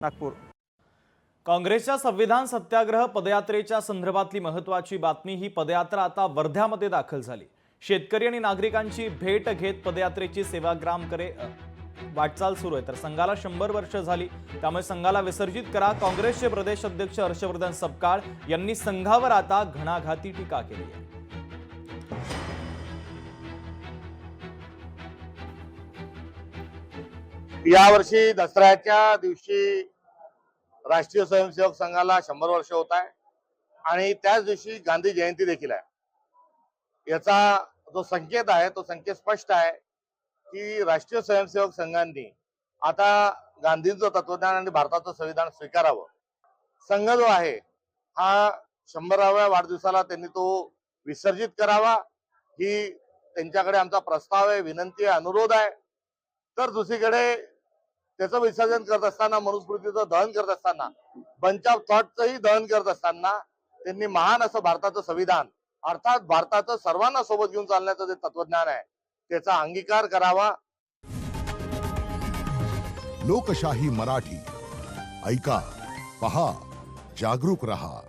नागपूर। काँग्रेसच्या संविधान सत्याग्रह पदयात्रेच्या संदर्भातली महत्त्वाची बातमी। ही पदयात्रा आता वर्ध्यामध्ये दाखल झाली। शेतकरी आणि नागरिकांची भेट घेत पदयात्रेची सेवाग्रामकडे वाटचाल सुरू आहे। तर संघाला 100 वर्ष झाली, त्यामुळे संघाला विसर्जित करा। काँग्रेसचे प्रदेश अध्यक्ष हर्षवर्धन सपकाळ यांनी संघावर आता घणाघाती टीका केली आहे। यावर्षी दसऱ्याच्या दिवशी राष्ट्रीय स्वयंसेवक संघाला 100 वर्ष होत आहे आणि त्याच दिवशी गांधी जयंती देखील आहे। याचा जो संकेत आहे तो संकेत स्पष्ट आहे की राष्ट्रीय स्वयंसेवक संघांनी आता गांधींचं तत्वज्ञान आणि भारताचं संविधान स्वीकारावं। संघ जो आहे हा 100व्या वाढदिवसाला त्यांनी तो विसर्जित करावा, ही त्यांच्याकडे आमचा प्रस्ताव आहे, विनंती आहे, अनुरोध आहे। तर दुसरीकडे त्याचं विसर्जन करत असताना, मनुस्मृतीचं दहन करत असताना, बंच ऑफ थॉटचंही दहन करत असताना त्यांनी महान असं भारताचं संविधान अर्थात भारताचं सर्वांना सोबत घेऊन चालण्याचं जे तत्वज्ञान आहे त्याचा अंगीकार करावा। लोकशाही मराठी ऐका, पहा, जागरूक रहा।